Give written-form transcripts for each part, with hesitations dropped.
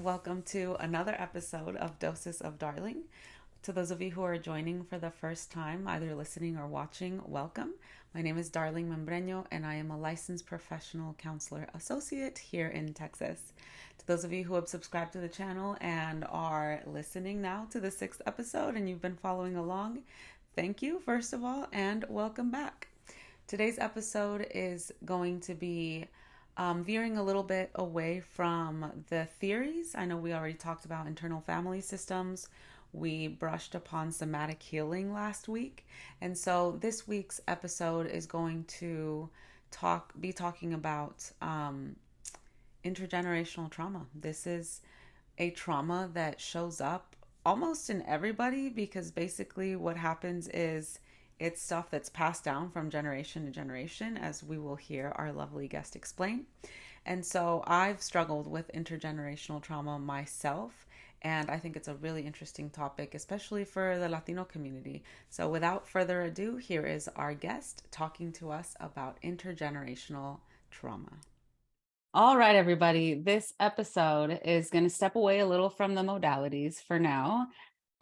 welcome to another episode of Doses of Darling. To those of you who are joining for the first time, either listening or watching, welcome. My name is Darling Membreño, and I am a licensed professional counselor associate here in Texas. To those of you who have subscribed to the channel and are listening now to the 6th episode and you've been following along, thank you, first of all, and welcome back. Today's episode is going to be veering a little bit away from the theories. I know we already talked about internal family systems. We brushed upon somatic healing last week. And so this week's episode is going to be talking about intergenerational trauma. This is a trauma that shows up almost in everybody because basically what happens is it's stuff that's passed down from generation to generation, as we will hear our lovely guest explain. And so I've struggled with intergenerational trauma myself, and I think it's a really interesting topic, especially for the Latino community. So without further ado, here is our guest talking to us about intergenerational trauma. All right, everybody. This episode is going to step away a little from the modalities for now,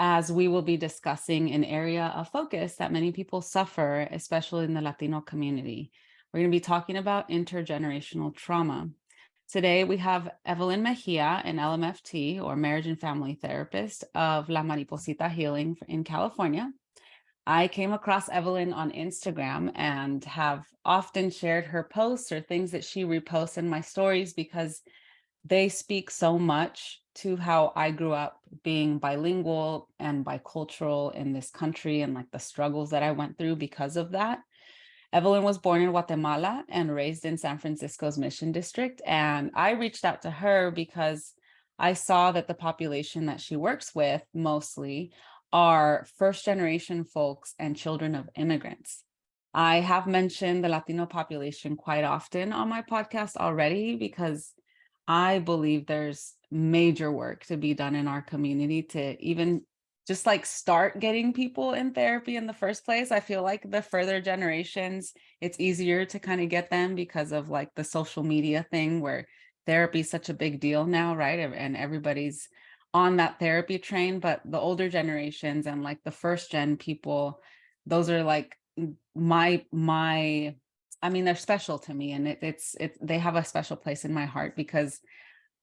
as we will be discussing an area of focus that many people suffer, especially in the Latino community. We're going to be talking about intergenerational trauma. Today, we have Evelyn Mejía, an LMFT, or marriage and family therapist of La Mariposita Healing in California. I came across Evelyn on Instagram and have often shared her posts or things that she reposts in my stories because they speak so much to how I grew up being bilingual and bicultural in this country and like the struggles that I went through because of that. Evelyn was born in Guatemala and raised in San Francisco's Mission District. And I reached out to her because I saw that the population that she works with mostly are first generation folks and children of immigrants. I have mentioned the Latino population quite often on my podcast already because I believe there's major work to be done in our community to even just like start getting people in therapy in the first place. I feel like the further generations, it's easier to kind of get them because of like the social media thing where therapy is such a big deal now, right? And everybody's on that therapy train, but the older generations and like the first gen people, those are like I mean, they're special to me, and they have a special place in my heart because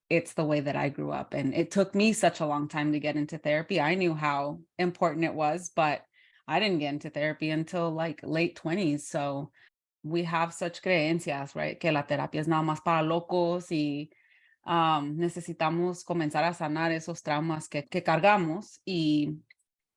it's the way that I grew up. And it took me such a long time to get into therapy. I knew how important it was, but I didn't get into therapy until like late 20s. So we have such creencias, right? Que la terapia es nada más para locos y necesitamos comenzar a sanar esos traumas que cargamos y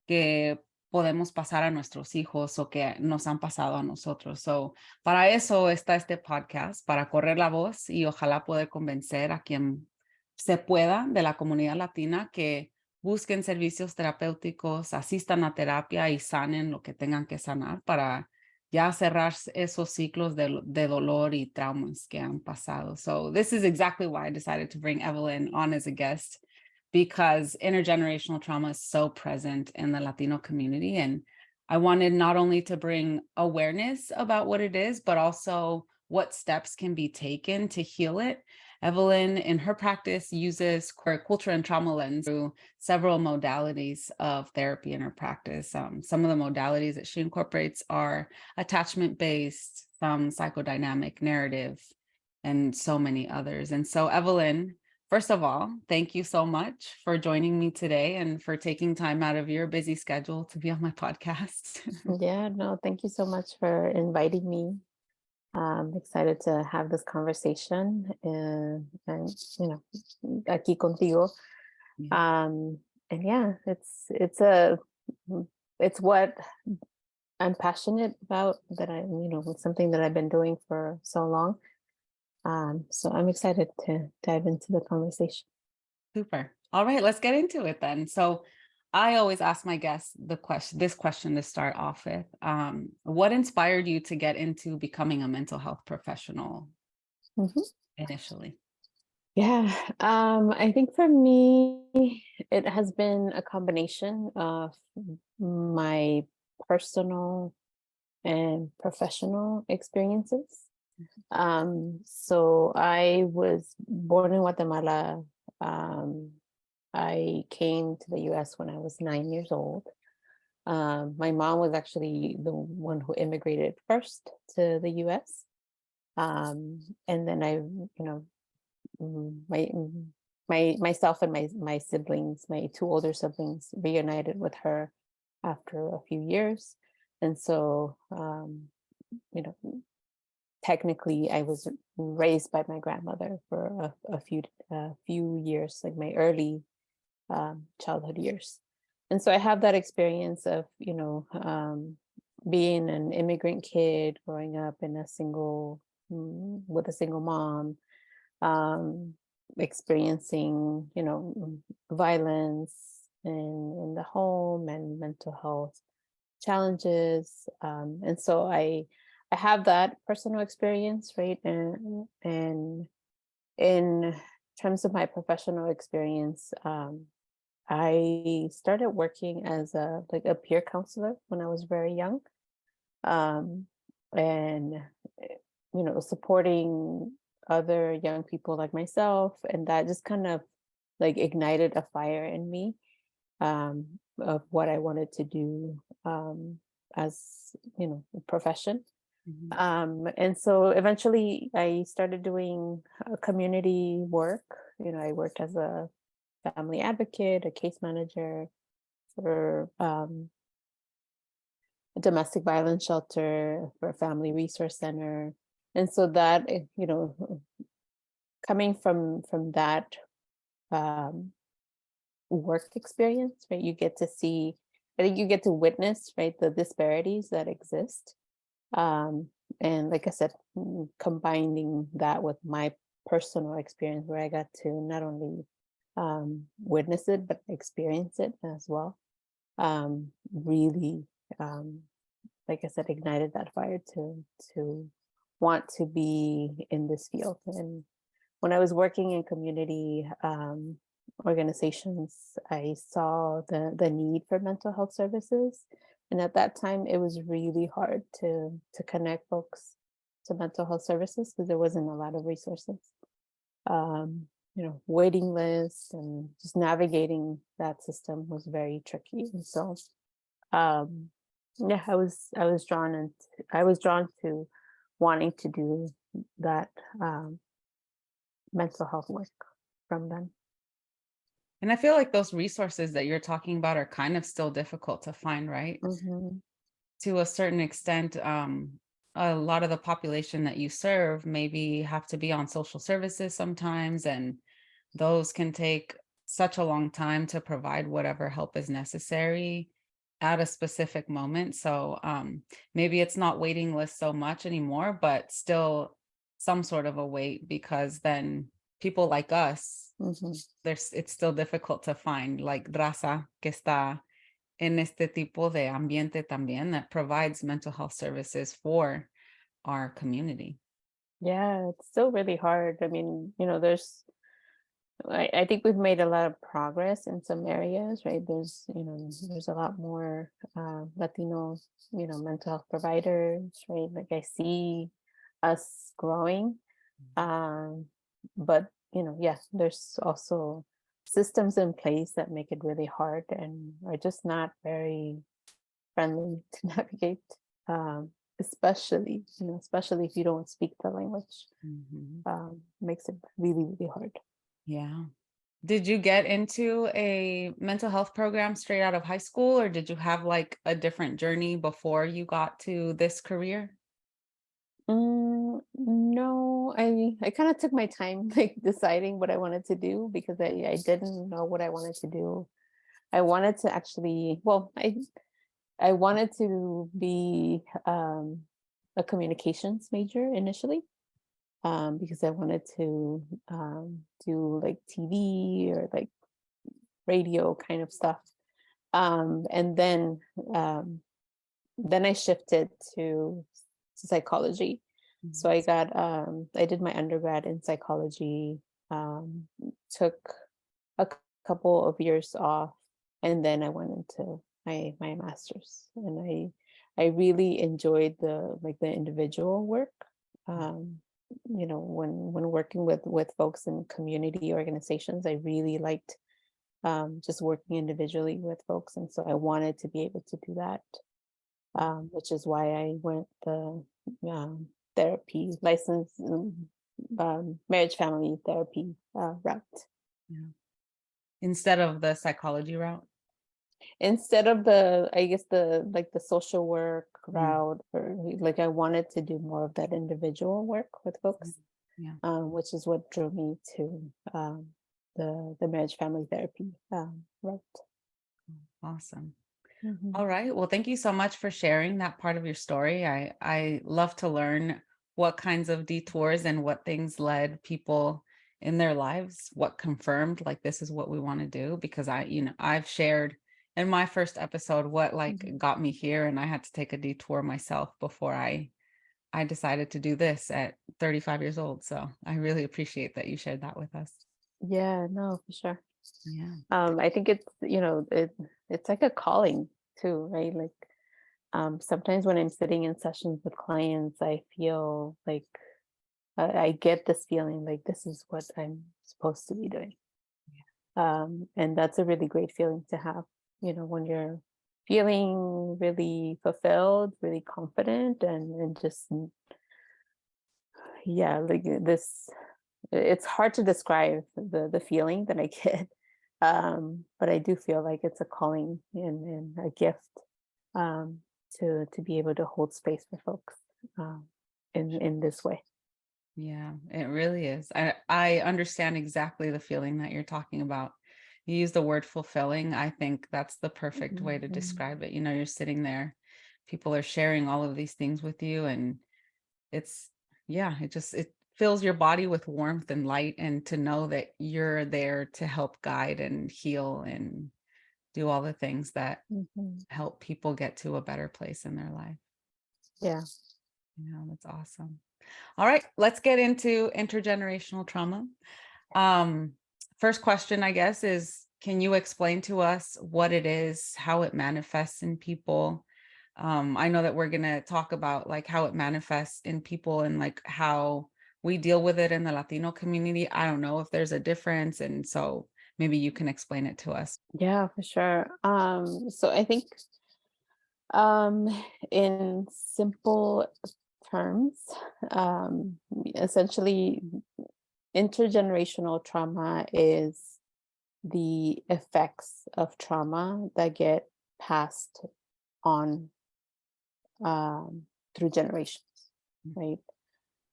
que podemos pasar a nuestros hijos o que nos han pasado a nosotros. So, para eso está este podcast, para correr la voz y ojalá poder convencer a quien se pueda de la comunidad latina que busquen servicios terapéuticos, asistan a terapia y sanen lo que tengan que sanar para ya cerrar esos ciclos de dolor y traumas que han pasado. So this is exactly why I decided to bring Evelyn on as a guest, because intergenerational trauma is so present in the Latino community. And I wanted not only to bring awareness about what it is, but also what steps can be taken to heal it. Evelyn, in her practice, uses culture and trauma lens through several modalities of therapy in her practice. Some of the modalities that she incorporates are attachment-based, some psychodynamic, narrative, and so many others. And so, Evelyn, first of all, thank you so much for joining me today and for taking time out of your busy schedule to be on my podcast. Yeah, no, thank you so much for inviting me. I'm excited to have this conversation and you know, aquí contigo. Yeah. And yeah, it's what I'm passionate about, that it's something that I've been doing for so long. So I'm excited to dive into the conversation. Super. All right, let's get into it then. So I always ask my guests this question to start off with. What inspired you to get into becoming a mental health professional initially? Yeah, I think for me, it has been a combination of my personal and professional experiences. So I was born in Guatemala, Um, I came to the US when I was 9 years old. My mom was actually the one who immigrated first to the US. And then myself and my siblings, my two older siblings, reunited with her after a few years. And so, you know, technically I was raised by my grandmother for a few years, like my early childhood years. And so I have that experience of, being an immigrant kid growing up in with a single mom, um, experiencing, violence in the home and mental health challenges. And so I have that personal experience, right? And in terms of my professional experience, I started working as a peer counselor when I was very young, um, and supporting other young people like myself, and that just kind of like ignited a fire in me, of what I wanted to do, as a profession. Mhm. And so eventually I started doing community work. I worked as a family advocate, a case manager for a domestic violence shelter, for a family resource center. And so that, coming from that um, work experience, right, you get to see, I think you get to witness, right, the disparities that exist. Um, and like I said, combining that with my personal experience where I got to not only witness it, but experience it as well. Really, um, like I said, ignited that fire to want to be in this field. And when I was working in community organizations, I saw the need for mental health services. And at that time, it was really hard to connect folks to mental health services because there wasn't a lot of resources. Waiting lists and just navigating that system was very tricky. And so, um, yeah, I was drawn to wanting to do that mental health work from them. And I feel like those resources that you're talking about are kind of still difficult to find, right? Mhm. To a certain extent, a lot of the population that you serve maybe have to be on social services sometimes, and those can take such a long time to provide whatever help is necessary at a specific moment. So maybe it's not waiting list so much anymore, but still some sort of a wait, because then people like us, Mhm. it's still difficult to find like raza que está en este tipo de ambiente también that provides mental health services for our community. Yeah, it's still really hard. I mean, I think we've made a lot of progress in some areas, right? There's a lot more Latino, mental health providers, right? Like I see us growing. Um, but yeah, there's also systems in place that make it really hard and are just not very friendly to navigate. Um, especially if you don't speak the language, Mhm. makes it really, really hard. Yeah. Did you get into a mental health program straight out of high school, or did you have like a different journey before you got to this career? No, I kind of took my time like deciding what I wanted to do because I didn't know what I wanted to do. I wanted to actually, well, I wanted to be a communications major initially, because I wanted to do like TV or like radio kind of stuff. And um, then I shifted to psychology. So Mhm. I did my undergrad in psychology, took a couple of years off, and then I went into my master's. And I really enjoyed the individual work. Um, when working with folks in community organizations, I really liked just working individually with folks, and so I wanted to be able to do that, which is why I went the therapy license, marriage family therapy route Yeah. Instead of the psychology route? instead of the, I guess, the like the social work Mm, route, or like I wanted to do more of that individual work with mm, folks, yeah. which is what drew me to the marriage family therapy route. Awesome. Mhm. All right. Well, thank you so much for sharing that part of your story. I love to learn what kinds of detours and what things led people in their lives, what confirmed like this is what we want to do, because I've shared in my first episode what like Mhm. got me here, and I had to take a detour myself before I decided to do this at 35 years old. So, I really appreciate that you shared that with us. Yeah, no, for sure. Yeah. I think it's like a calling too, right? Like sometimes when I'm sitting in sessions with clients, I feel like I get this feeling like this is what I'm supposed to be doing. And that's a really great feeling to have, when you're feeling really fulfilled, really confident, and just, yeah, like this, it's hard to describe the feeling that I get. But I do feel like it's a calling and a gift, um, to be able to hold space for folks um, in this way. Yeah, it really is. I understand exactly the feeling that you're talking about. You use the word fulfilling. I think that's the perfect way to Mhm. describe it. You're sitting there, people are sharing all of these things with you, and it's yeah, it fills your body with warmth and light, and to know that you're there to help guide and heal and do all the things that Mhm. help people get to a better place in their life. Yeah. That's awesome. All right, let's get into intergenerational trauma. Um, First question, I guess, is can you explain to us what it is, how it manifests in people? I know that we're going to talk about like how it manifests in people and like how we deal with it in the Latino community. I don't know if there's a difference. And so maybe you can explain it to us. Yeah, for sure. So I think, um, in simple terms, essentially, intergenerational trauma is the effects of trauma that get passed on, um, through generations, right?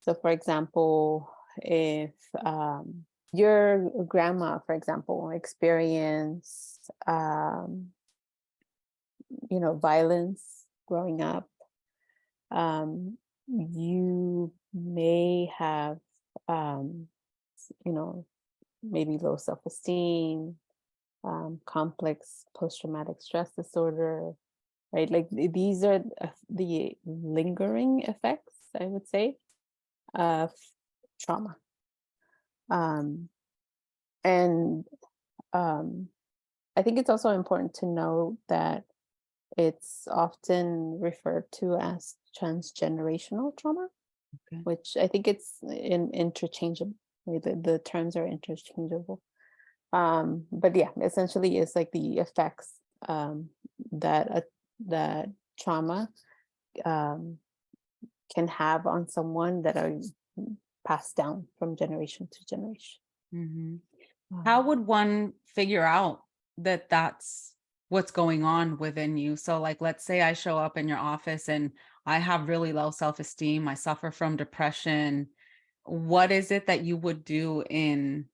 So, for example, if your grandma, for example, experienced, violence growing up, you may have, um, you know, maybe low self-esteem, complex post-traumatic stress disorder, right? Like these are the lingering effects, I would say, of trauma. Um, and um, I think it's also important to know that it's often referred to as transgenerational trauma, Okay. which I think it's interchangeable. Right? The terms are interchangeable. But yeah, essentially, it's like the effects, that that trauma um, can have on someone that are passed down from generation to generation. Mhm. How Um, would one figure out that that's what's going on within you? So, like, let's say I show up in your office and I have really low self-esteem, I suffer from depression. What is it that you would do in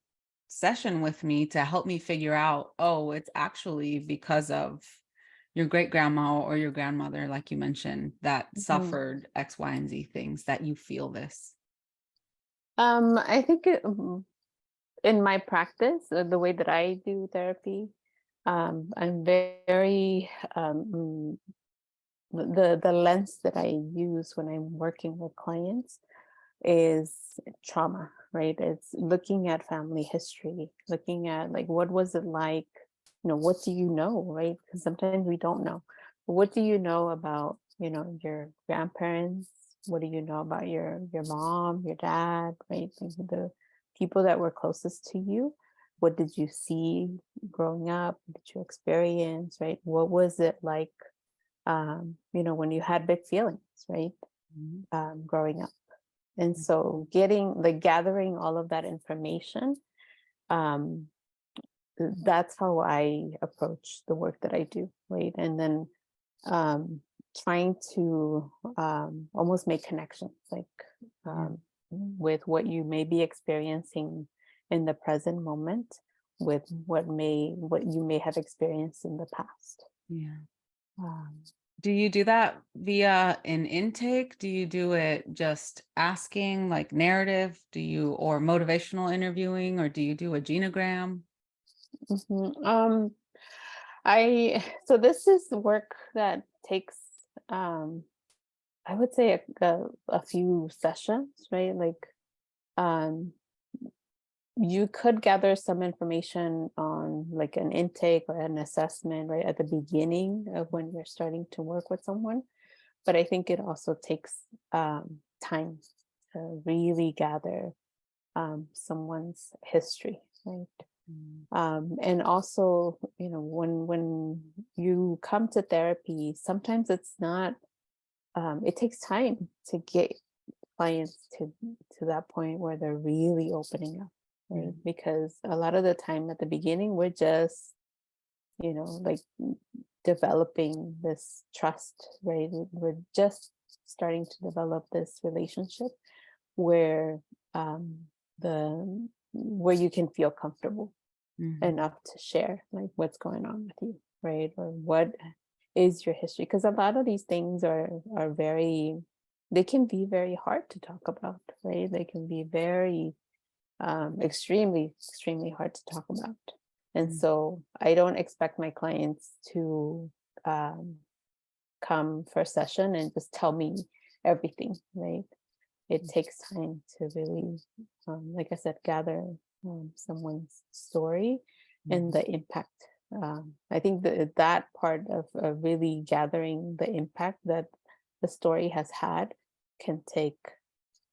session with me to help me figure out, oh, it's actually because of your great grandma or your grandmother, like you mentioned, that mhm. suffered X, Y, and Z things that you feel this? I think in my practice, the way that I do therapy, I'm very, the lens that I use when I'm working with clients is trauma, right? It's looking at family history, looking at like what was it like, what do you know, right? Because sometimes we don't know. What do you know about, your grandparents? what do you know about your mom, your dad, right? The people that were closest to you. What did you see growing up? What did you experience, right? What was it like, when you had big feelings, right? Mhm. Growing up. And so gathering all of that information, um, that's how I approach the work that I do, right? And then um, trying to almost make connections, like Yeah. with what you may be experiencing in the present moment, with what you may have experienced in the past. Yeah. Um, Do you do that via an intake? Do you do it just asking, like narrative? Do you, or motivational interviewing, or do you do a genogram? mhm. I so this is work that takes um I would say a few sessions, right? Like um you could gather some information on like an intake or an assessment right at the beginning of when you're starting to work with someone, but I think it also takes time to really gather someone's history, right? Mm. And also, when you come to therapy, sometimes it's not. It takes time to get clients to that point where they're really opening up, Yeah. right? Because a lot of the time at the beginning, we're just, like developing this trust, right? We're just starting to develop this relationship where um, the where you can feel comfortable Mhm. enough to share like what's going on with you, right? Or what is your history? Because a lot of these things are very they can be very hard to talk about, right? They can be very extremely hard to talk about. And Mm. so I don't expect my clients to um, come for a session and just tell me everything, right? It takes time to really, like I said, gather someone's story and Mhm. the impact. I think that part of really gathering the impact that the story has had can take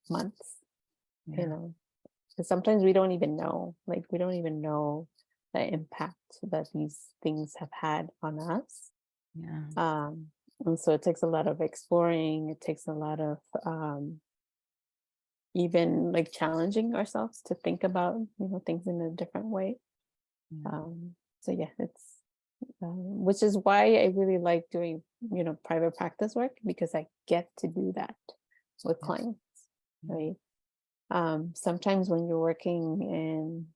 months, you Yeah. know, because sometimes we don't even know, like, we don't even know the impact that these things have had on us. Yeah. Um, and so it takes a lot of exploring, it takes a lot of even like challenging ourselves to think about things in a different way. Yeah. So yeah, it's which is why I really like doing private practice work, because I get to do that with Yeah. clients, Yeah. right? Sometimes when you're working in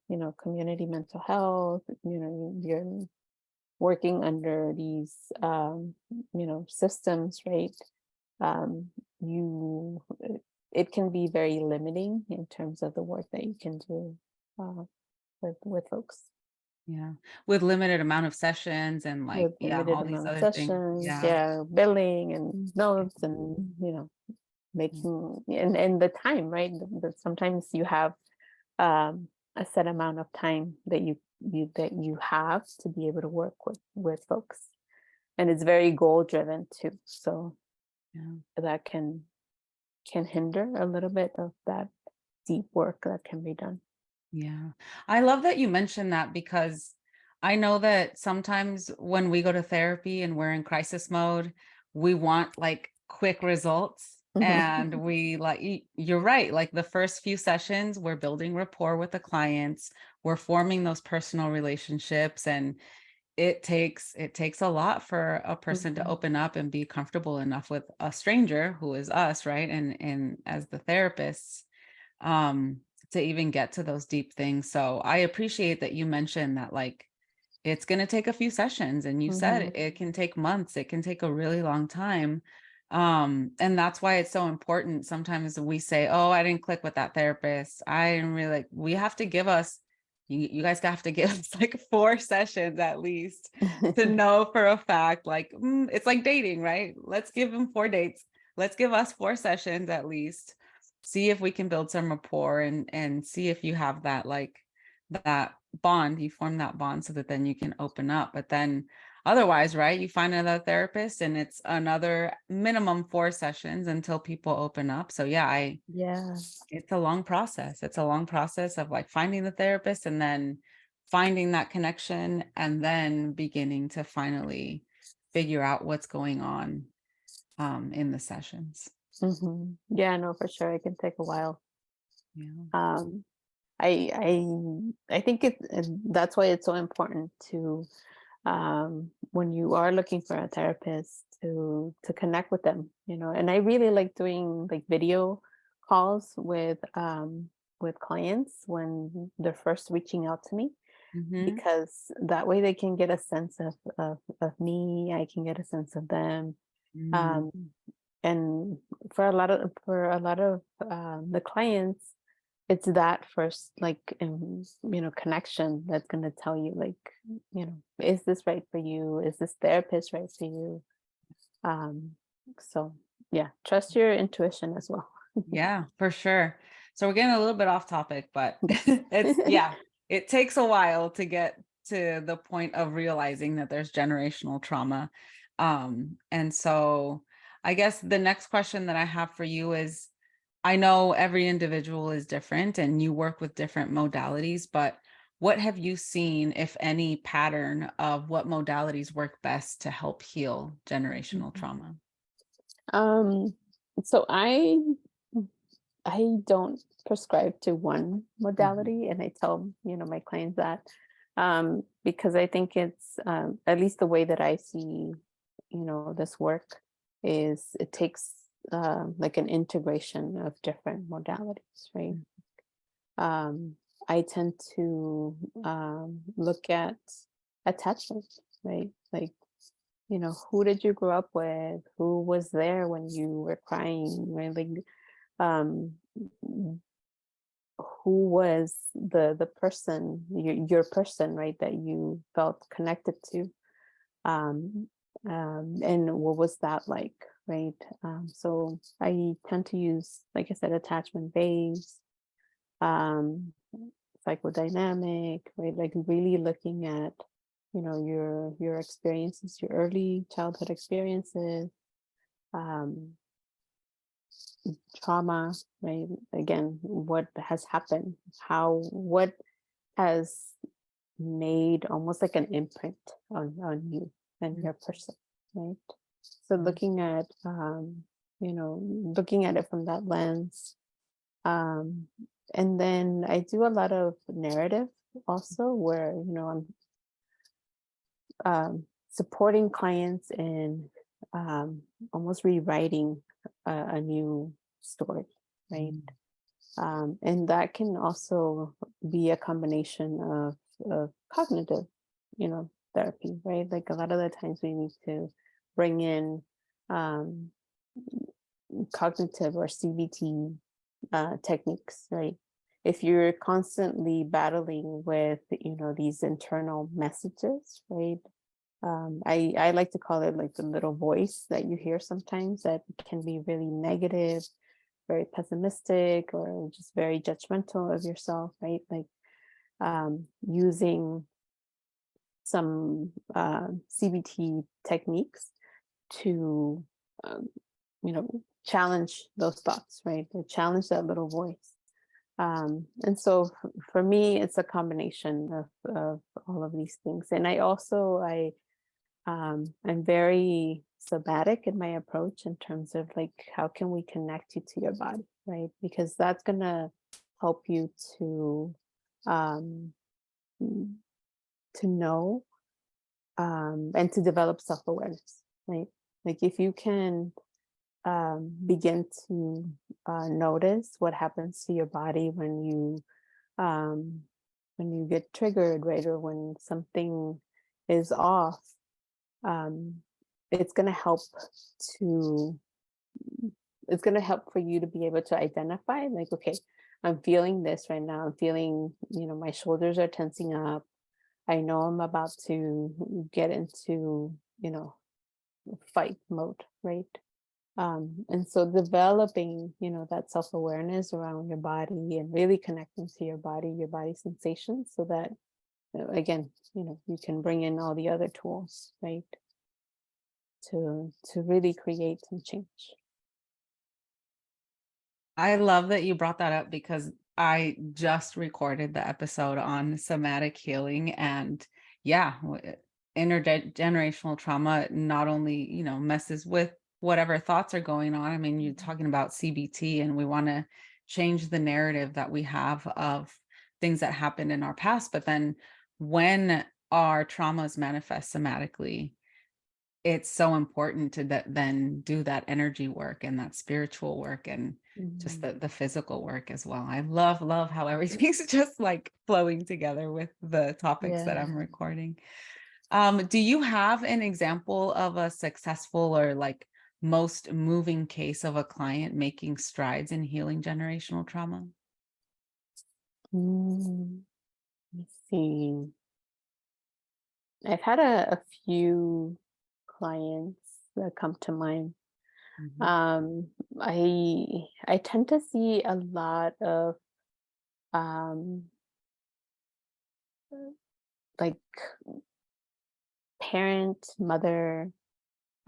community mental health, you're working under these systems, right? um, you it can be very limiting in terms of the work that you can do uh, with folks Yeah. With limited amount of sessions and like, with yeah, limited all these amount of other things. sessions, Yeah. yeah, billing and notes and Yeah. making and the time, right? Sometimes you have a set amount of time that you have to be able to work with folks, and it's very goal driven too, so Yeah. that can hinder a little bit of that deep work that can be done. Yeah. I love that you mentioned that because I know that sometimes when we go to therapy and we're in crisis mode, we want like quick results. Mhm. And we like, you're right. Like the first few sessions, we're building rapport with the clients, we're forming those personal relationships. And it takes a lot for a person to Mhm. open up and be comfortable enough with a stranger who is us, right? And as the therapists, um, to even get to those deep things. So I appreciate that you mentioned that like it's going to take a few sessions and you said Mhm. it can take months, it can take a really long time. And that's why it's so important. Sometimes we say, "Oh, I didn't click with that therapist. I didn't really like." We have to give us you guys have to give us like 4 sessions at least to know for a fact like it's like dating, right? Let's give them 4 dates. Let's give us 4 sessions at least, see if we can build some rapport and see if you have that like that bond, you form that bond so that then you can open up. But then Otherwise, right, you find another therapist and it's another minimum 4 sessions until people open up. So yeah, Yeah. it's a long process. It's a long process of like finding the therapist and then finding that connection and then beginning to finally figure out what's going on in the sessions. Yeah, no, for sure. It can take a while. Yeah. Um, I think that's why it's so important to, when you are looking for a therapist, to connect with them, and I really like doing like video calls with clients when they're first reaching out to me, Mm-hmm. because that way they can get a sense of me, I can get a sense of them. Mm. um and for a lot of the clients, it's that first, like, connection that's going to tell you, like, is this right for you, is this therapist right for you? um so yeah, trust your intuition as well. Yeah, for sure. So we're getting a little bit off topic, but it's yeah, it takes a while to get to the point of realizing that there's generational trauma. And so I guess the next question that I have for you is, I know every individual is different and you work with different modalities, but what have you seen, if any, pattern of what modalities work best to help heal generational Mhm. trauma? um so I don't prescribe to one Mhm. modality, and I tell, my clients that, because I think it's, at least the way that I see, this work, is it takes, like an integration of different modalities, right? Um, I tend to, look at attachment, right? Like, who did you grow up with? Who was there when you were crying? Right? Like, um, who was the person, your person, right, that you felt connected to, um and what was that like, right? So I tend to use, like I said, attachment based, um psychodynamic, right, like really looking at, your experiences, your early childhood experiences, um trauma, right? Again, what has happened, what has made almost like an imprint on you and Mhm. your person, right? So looking at it from that lens. um and then I do a lot of narrative also, where, I'm, supporting clients in, almost rewriting a new story, right? Mhm. And that can also be a combination of cognitive, therapy, right? Like a lot of the times we need to bring in, um, cognitive or CBT, techniques, right? If you're constantly battling with, these internal messages, right? I like to call it like the little voice that you hear sometimes, that can be really negative, very pessimistic, or just very judgmental of yourself, right? Like, using some, CBT techniques to, um, challenge those thoughts, right? To challenge that little voice. And so for me, it's a combination of all of these things. And I'm very somatic in my approach, in terms of like, how can we connect you to your body, right? Because that's gonna help you um, mm, to know, and to develop self-awareness, right? Like, if you can, begin to, notice what happens to your body um, when you get triggered, right, or when something is off, um, it's going to help to it's going to help for you to be able to identify, like, okay, I'm feeling this right now, I'm feeling, my shoulders are tensing up, I know I'm about to get into, fight mode, right? And so developing, that self-awareness around your body, and really connecting to your body sensations, so that again, you can bring in all the other tools, right, to really create some change. I love that you brought that up because I just recorded the episode on somatic healing and yeah, intergenerational trauma not only, messes with whatever thoughts are going on. I mean, you're Mhm. talking about CBT and we want to change the narrative that we have of things that happened in our past, but then when our traumas manifest somatically, it's so important to then do that energy work and that spiritual work and just Mhm. the physical work as well. I love how everything's just like flowing together with the topics that Yeah. I'm recording. Do you have an example of a successful or like most moving case of a client making strides in healing generational trauma? Let's see. I've had a few clients that come to mind. Mhm. Um, I tend to see a lot of um, like parent, mother,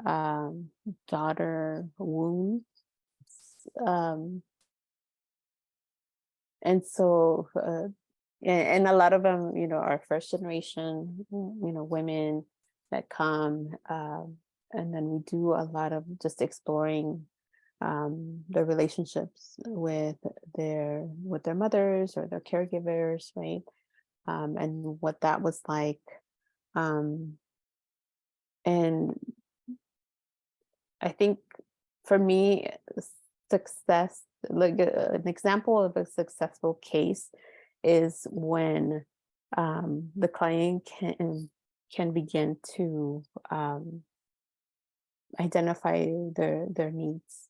um, daughter wounds. Um, and so, and a lot of them, are first generation, women that come, and then we do a lot of just exploring their relationships with their mothers or their caregivers, right? And what that was like. Um, and I think for me, success, like an example of a successful case, is when the client can begin to identify their needs.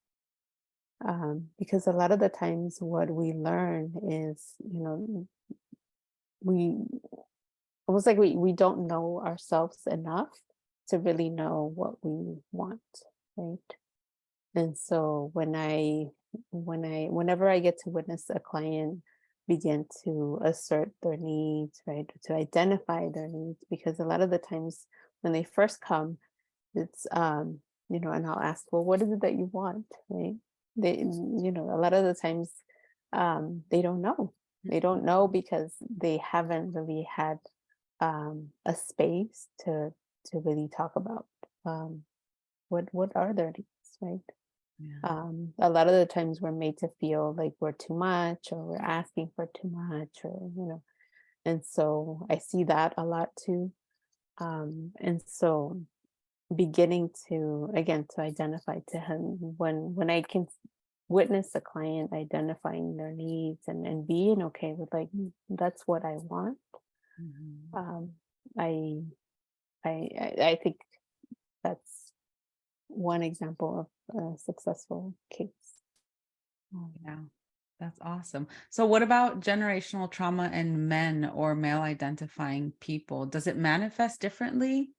Because a lot of the times, what we learn is, we almost like we don't know ourselves enough to really know what we want, right? And so whenever I get to witness a client begin to assert their needs, right, to identify their needs, because a lot of the times when they first come, it's and I'll ask, well, what is it that you want, right? A lot of the times they don't know. They don't know because they haven't really had a space to really talk about um, what are their needs, right? Yeah. A lot of the times we're made to feel like we're too much or we're asking for too much and so I see that a lot too. And so beginning to again to identify to him when I can witness a client identifying their needs and being okay with like that's what I want. Mhm. um I I think that's one example of a successful case. Um, Yeah, that's awesome. So, what about generational trauma in men or male identifying people? Does it manifest differently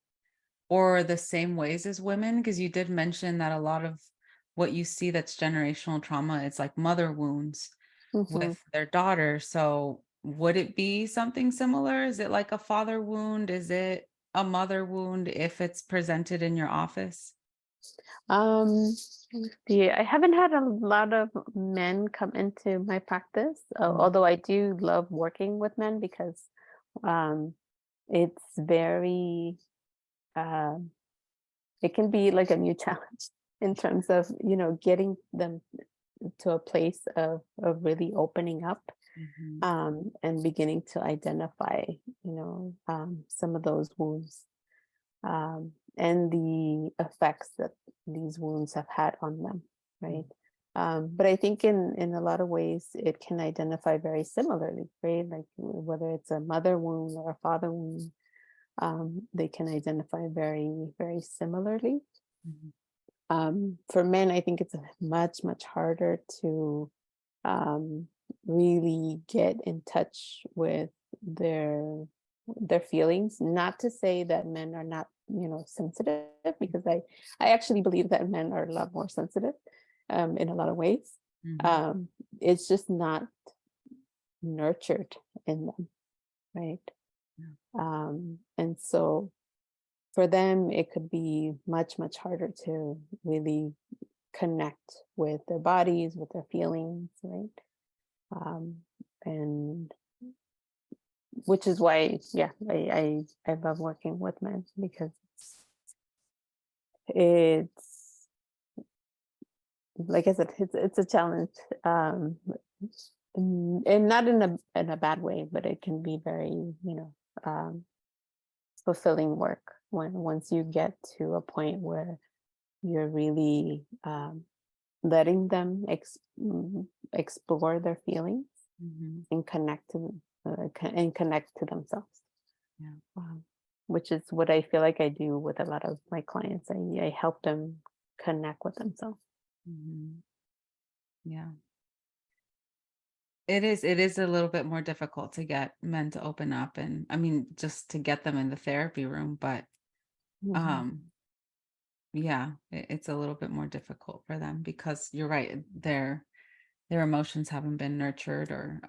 or the same ways as women? Because you did mention that a lot of what you see that's generational trauma, it's like mother wounds mhm. with their daughter. So, would it be something similar? Is it like a father wound? Is it a mother wound if it's presented in your office? Yeah, I haven't had a lot of men come into my practice, Mhm. although I do love working with men because um, it's very, uh, it can be like a new challenge in terms of, getting them to a place of really opening up Mhm. and beginning to identify, some of those wounds and the effects that these wounds have had on them, right? Mhm. But I think in a lot of ways it can identify very similarly, right? Like whether it's a mother wound or a father wound, they can identify very very similarly. Mhm. For men, I think it's much harder to um, really get in touch with their their feelings. Not to say that men are not, sensitive, because I actually believe that men are a lot more sensitive in a lot of ways. Mhm. It's just not nurtured in them, right? And so for them, it could be much, much harder to really connect with their bodies, with their feelings, right? Um, and which is why, yeah, I love working with men because it's like I said, it's a challenge, and not in a bad way, but it can be very, um, fulfilling work when once you get to a point where you're really letting them explore their feelings Mhm. and and connect to themselves, Yeah. um, which is what I feel like I do with a lot of my clients. I help them connect with themselves. Mhm. Yeah. It is a little bit more difficult to get men to open up, and I mean, just to get them in the therapy room, but Hmm. um yeah, it's a little bit more difficult for them because you're right, their emotions haven't been nurtured, or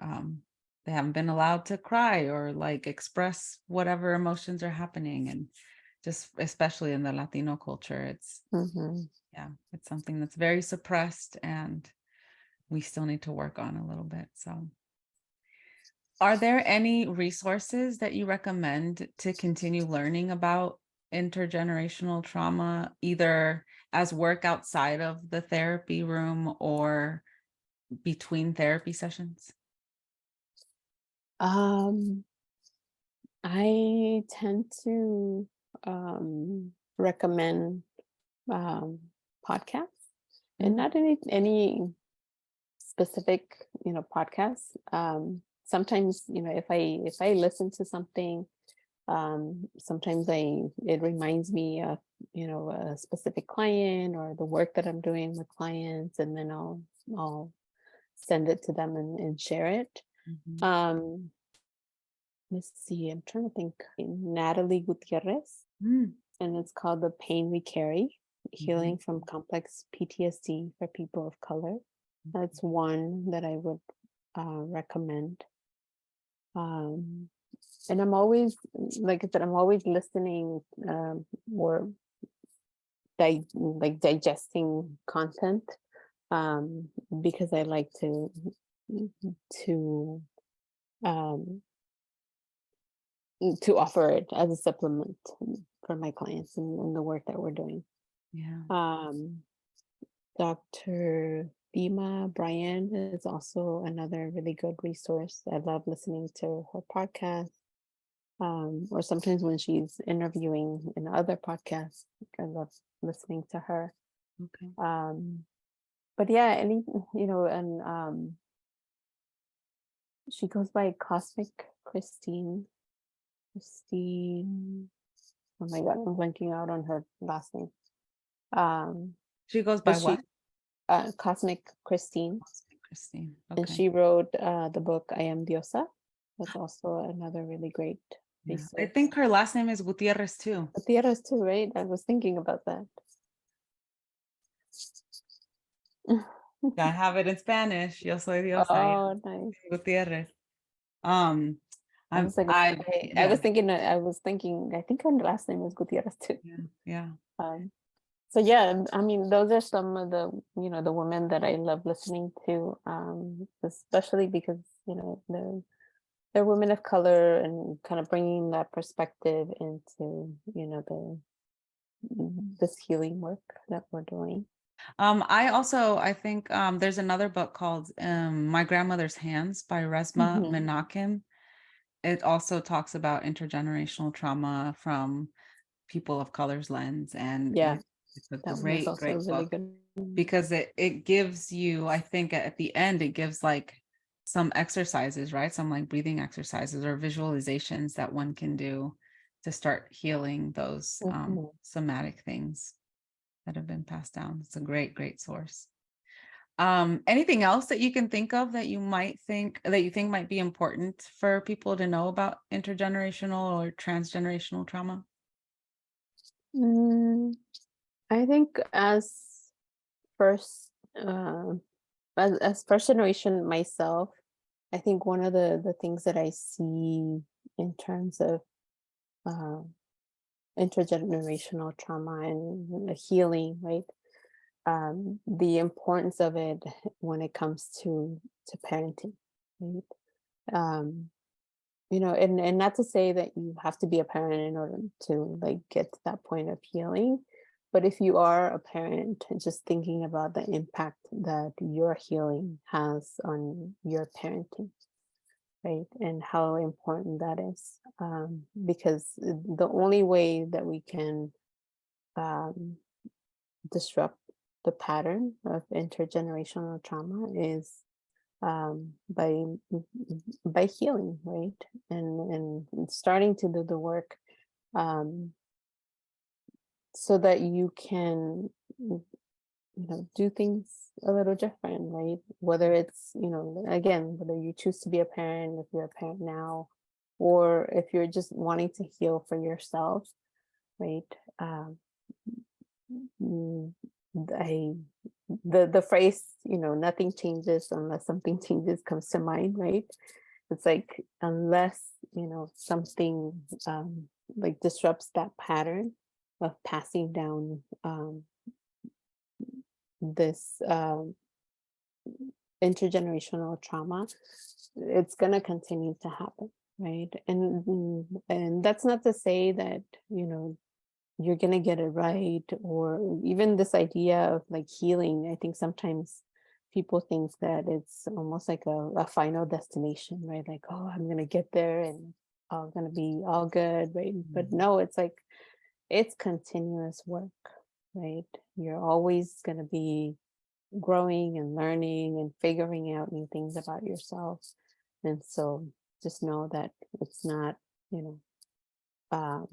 they haven't been allowed to cry or like express whatever emotions are happening, and just especially in the Latino culture, it's Hmm. yeah, it's something that's very suppressed, and we still need to work on a little bit. So are there any resources that you recommend to continue learning about intergenerational trauma, either as work outside of the therapy room or between therapy sessions? Um, I tend to recommend um, podcasts, and Mm, not any specific, podcasts. Sometimes, if I listen to something, sometimes it reminds me of, a specific client or the work that I'm doing with clients, and then I'll send it to them and share it. mhm, Um, let's see, I'm trying to think. Natalie Gutierrez, mm, and it's called The Pain We Carry: mhm, Healing from Complex PTSD for People of Color. That's one that I would recommend. Um, and I'm always, like I said, I'm always listening, or like digesting content, um, because I like to um, to offer it as a supplement for my clients and the work that we're doing. yeah. Um, Dr. Bima Bryan is also another really good resource. I love listening to her podcast, or sometimes when she's interviewing in other podcasts, I love listening to her. Okay. Um, but yeah, and she goes by Cosmic Christine. Christine. Oh my God, I'm blanking out on her last name. Um, She goes but by she what? Cosmic Christine, Christine. and Okay. she wrote the book I Am Diosa. That's also another really great Yeah. I resource. think her last name is Gutierrez too. Tierras too, right? I was thinking about that. Yeah, I have it in Spanish. Yo soy diosa. Yeah. Oh, nice. Gutierrez. Um, I I'm was like, I I yeah, was thinking, I think her last name was Gutierrez too. yeah, yeah. Um, so yeah, I mean, those are some of the, the women that I love listening to, especially because, they're women of color and kind of bringing that perspective into, this healing work that we're doing. I think there's another book called My Grandmother's Hands by Resma Hmm. Menakem. It also talks about intergenerational trauma from people of color's lens, and Yeah, it's a that one is great, also a great really book good one. because it gives you, I think at the end, it gives like some exercises, right? Some like breathing exercises or visualizations that one can do to start healing those Mhm. somatic things that have been passed down. It's a great, great source. Anything else that you can think of that you think might be important for people to know about intergenerational or transgenerational trauma? Mm, I think first, uh, as first generation myself, I think one of the things that I see in terms of uh, intergenerational trauma and the healing, right? The importance of it when it comes to parenting, right? Um, and not to say that you have to be a parent in order to like get to that point of healing, but if you are a parent, just thinking about the impact that your healing has on your parenting, right? And how important that is. Because the only way that we can um, disrupt the pattern of intergenerational trauma is by healing, right? And starting to do the work, um, so that you can do things a little different, right? Whether it's, again, whether you choose to be a parent, if you're a parent now, or if you're just wanting to heal for yourself, right? um, mm, I the phrase, nothing changes unless something changes, comes to mind, right? It's like, unless something like disrupts that pattern of passing down this intergenerational trauma, it's going to continue to happen, right? And that's not to say that you're going to get it right, or even this idea of like healing. I think sometimes people think that it's almost like a final destination, right? Like, oh, I'm going to get there and all going to be all good, right? But Mhm. no, it's like, it's continuous work, right? You're always going to be growing and learning and figuring out new things about yourself. And so just know that it's not, you know, um,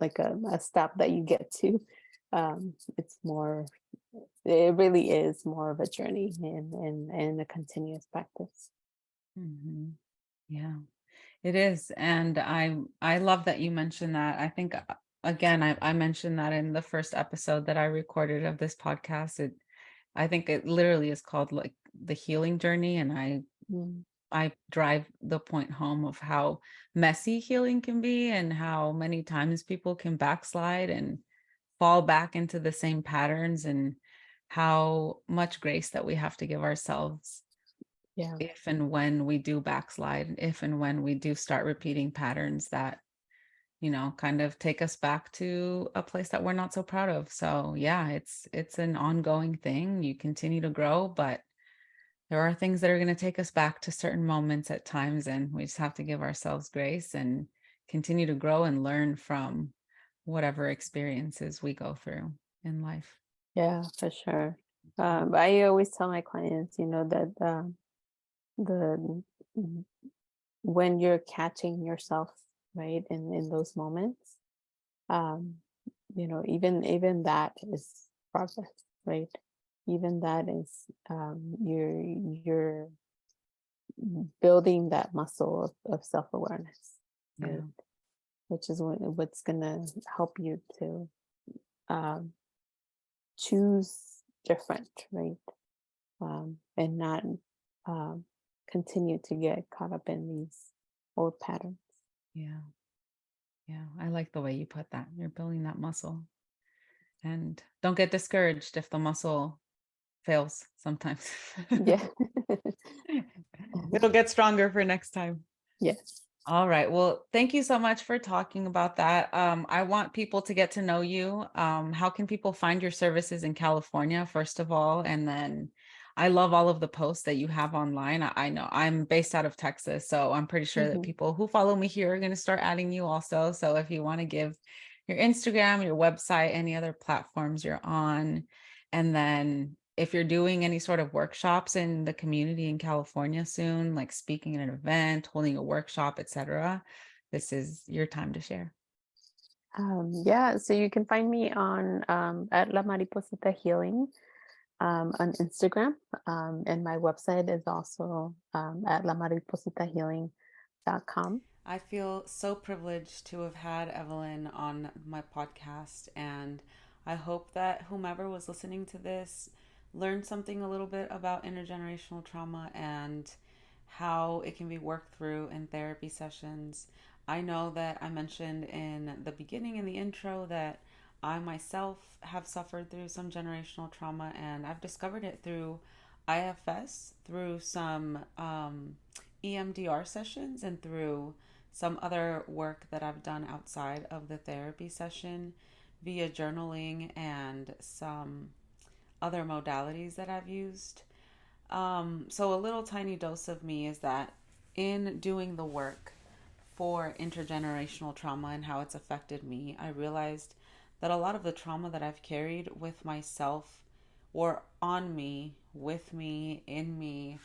like a stop that you get to. It's more, it really is more of a journey and a continuous practice. Mhm. Yeah. It is, and I love that you mentioned that. I think again, I mentioned that in the first episode that I recorded of this podcast. I think it literally is called like the healing journey, and Mm, I drive the point home of how messy healing can be and how many times people can backslide and fall back into the same patterns, and how much grace that we have to give ourselves yeah, if and when we do backslide, if and when we do start repeating patterns that, kind of take us back to a place that we're not so proud of. So yeah, it's an ongoing thing. You continue to grow, but there are things that are going to take us back to certain moments at times, and we just have to give ourselves grace and continue to grow and learn from whatever experiences we go through in life. yeah, for sure. I always tell my clients, that the when you're catching yourself, right, in those moments, um even that is progress, right? Even that is, you're building that muscle of self-awareness, right? Yeah. Which is what's gonna help you to um choose different, right? And not um continue to get caught up in these old patterns. Yeah. Yeah. I like the way you put that. You're building that muscle. And don't get discouraged if the muscle fails sometimes. Yeah. It'll get stronger for next time. Yes. All right. Well, thank you so much for talking about that. I want people to get to know you. How can people find your services in California, first of all? And then I love all of the posts that you have online. I know I'm based out of Texas, so I'm pretty sure that Hmm. people who follow me here are going to start adding you also. So if you want to give your Instagram, your website, any other platforms you're on, and then if you're doing any sort of workshops in the community in California soon, like speaking at an event, holding a workshop, etc., this is your time to share. Yeah, so you can find me on at La Mariposita Healing on Instagram. And my website is also at lamaripositahealing.com. I feel so privileged to have had Evelyn on my podcast, and I hope that whomever was listening to this learned something a little bit about intergenerational trauma and how it can be worked through in therapy sessions. I know that I mentioned in the beginning, in the intro, that I myself have suffered through some generational trauma, and I've discovered it through IFS, through some EMDR sessions, and through some other work that I've done outside of the therapy session via journaling and some other modalities that I've used. So, a little tiny dose of me is that in doing the work for intergenerational trauma and how it's affected me, I realized that a lot of the trauma that I've carried with myself or on me, with me, in me,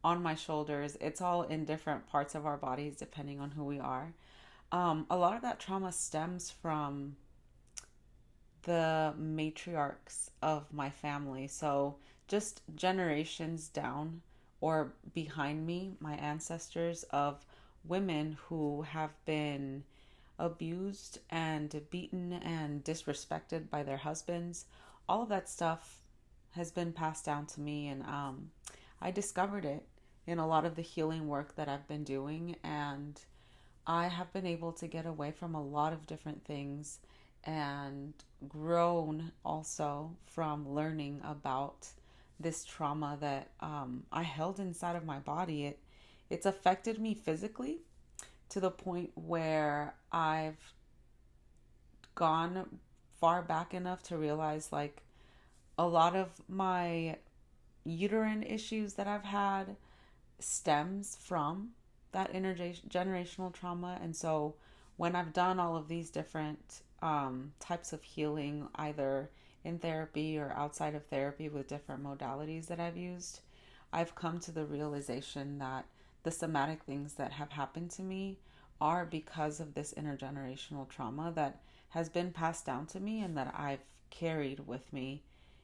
on my shoulders, it's all in different parts of our bodies depending on who we are. A lot of that trauma stems from the matriarchs of my family. So, just generations down or behind me, my ancestors of women who have been abused and beaten and disrespected by their husbands. All of that stuff has been passed down to me, and I discovered it in a lot of the healing work that I've been doing. And I have been able to get away from a lot of different things and grown also from learning about this trauma that I held inside of my body. It's affected me physically to the point where I've gone far back enough to realize like a lot of my uterine issues that I've had stems from that intergenerational trauma. And so when I've done all of these different types of healing, either in therapy or outside of therapy with different modalities that I've used, I've come to the realization that the somatic things that have happened to me are because of this intergenerational trauma that has been passed down to me and that I've carried with me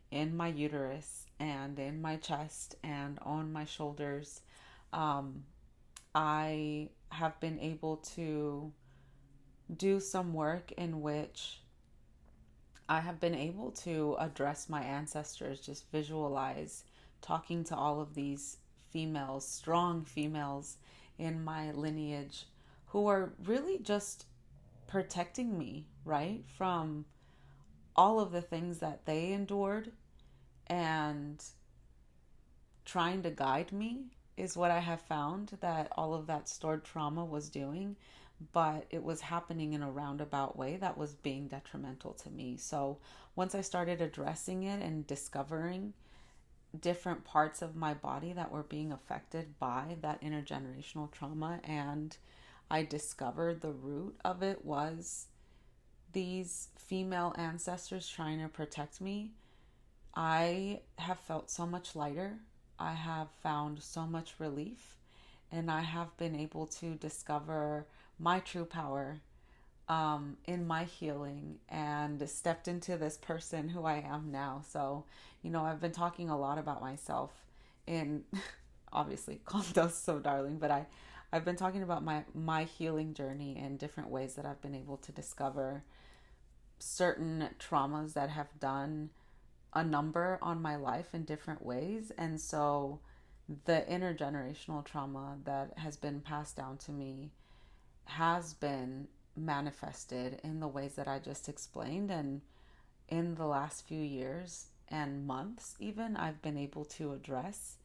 in my uterus and in my chest and on my shoulders. Um, I have been able to do some work in which I have been able to address my ancestors, just visualize talking to all of these females, strong females in my lineage who are really just protecting me, right? From all of the things that they endured and trying to guide me is what I have found that all of that stored trauma was doing, but it was happening in a roundabout way that was being detrimental to me. So once I started addressing it and discovering different parts of my body that were being affected by that intergenerational trauma, and I discovered the root of it was these female ancestors trying to protect me, I have felt so much lighter. I have found so much relief, and I have been able to discover my true power in my healing and stepped into this person who I am now. So, I've been talking a lot about myself in obviously calm dose so darling, but I've been talking about my healing journey and different ways that I've been able to discover certain traumas that have done a number on my life in different ways. And so the intergenerational trauma that has been passed down to me has been manifested in the ways that I just explained. And in the last few years and months, even, I've been able to address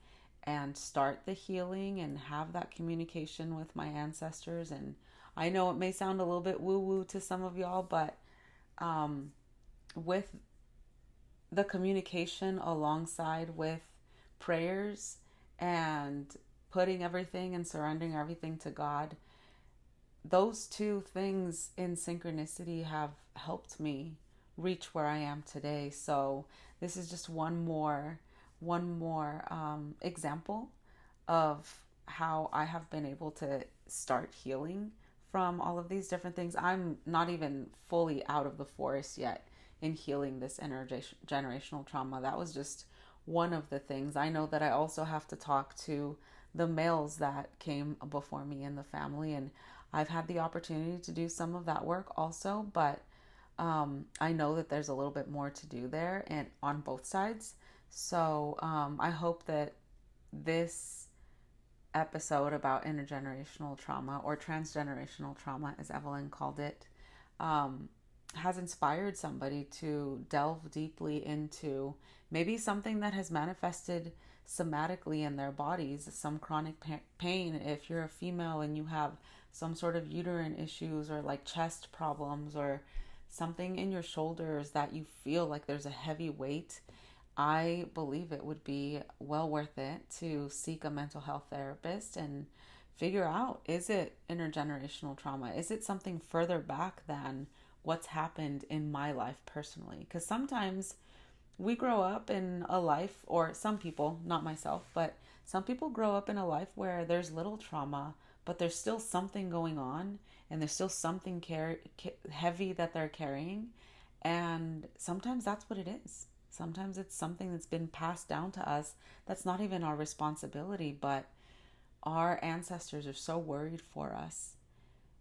and start the healing and have that communication with my ancestors. And I know it may sound a little bit woo woo to some of y'all, but with the communication alongside with prayers and putting everything and surrendering everything to God, those two things in synchronicity have helped me reach where I am today. So this is just one more example of how I have been able to start healing from all of these different things. I'm not even fully out of the forest yet in healing this intergenerational trauma. That was just one of the things. I know that I also have to talk to the males that came before me in the family, and I've had the opportunity to do some of that work also, but I know that there's a little bit more to do there and on both sides. So I hope that this episode about intergenerational trauma, or transgenerational trauma, as Evelyn called it, um, has inspired somebody to delve deeply into maybe something that has manifested somatically in their bodies, some chronic pain. If you're a female and you have some sort of uterine issues, or like chest problems, or something in your shoulders that you feel like there's a heavy weight, I believe it would be well worth it to seek a mental health therapist and figure out, is it intergenerational trauma? Is it something further back than what's happened in my life personally? Because sometimes we grow up in a life, or some people, not myself, but some people grow up in a life where there's little trauma, but there's still something going on, and there's still something heavy that they're carrying. And sometimes that's what it is. Sometimes it's something that's been passed down to us that's not even our responsibility, but our ancestors are so worried for us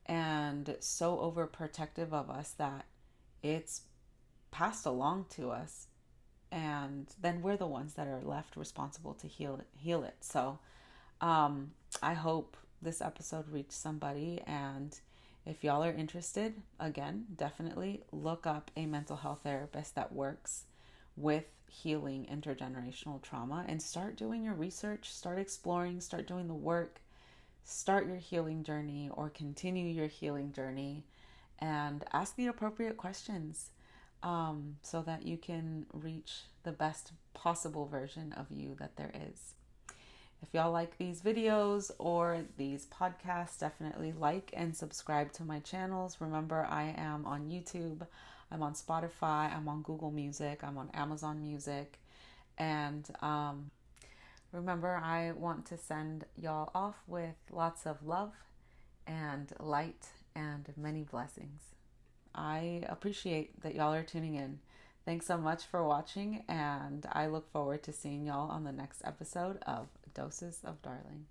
and so overprotective of us that it's passed along to us, and then we're the ones that are left responsible to heal it. So I hope this episode reached somebody, and if y'all are interested, again, definitely look up a mental health therapist that works with healing intergenerational trauma, and start doing your research, start exploring, start doing the work, start your healing journey or continue your healing journey, and ask the appropriate questions, so that you can reach the best possible version of you that there is. If y'all like these videos or these podcasts, definitely like and subscribe to my channels. Remember, I am on YouTube, I'm on Spotify, I'm on Google Music, I'm on Amazon Music. And remember, I want to send y'all off with lots of love and light and many blessings. I appreciate that y'all are tuning in. Thanks so much for watching, and I look forward to seeing y'all on the next episode of Doses of Darling.